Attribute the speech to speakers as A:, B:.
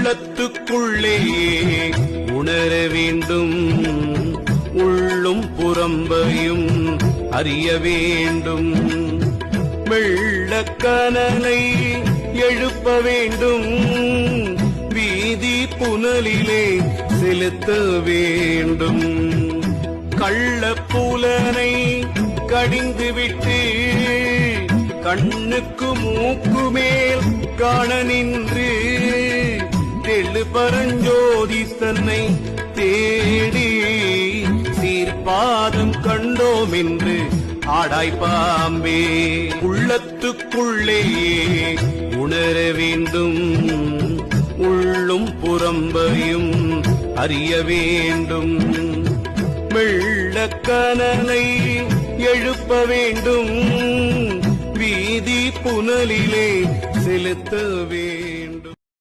A: உள்ளத்துக்குள்ளே உணர வேண்டும், உள்ளும் புறம்பையும் அறிய வேண்டும். வெள்ளக்கனலை எழுப்ப வேண்டும், வீதி புனலிலே செலுத்த வேண்டும். கள்ளப்புலனை கடிந்துவிட்டு கண்ணுக்கு மூக்கு மேல் காண நின்று தெள்ளு பரஞ்சோதி தன்னை தேடி சீர்பாதம் கண்டோம் என்று ஆடாய் பாம்பே. உள்ளத்துக்குள்ளே உணர வேண்டும், உள்ளும் புறம்பையும் அறிய வேண்டும். வெள்ளக்கனலை எழுப்ப வேண்டும், வீதி புனலிலே செலுத்தவே.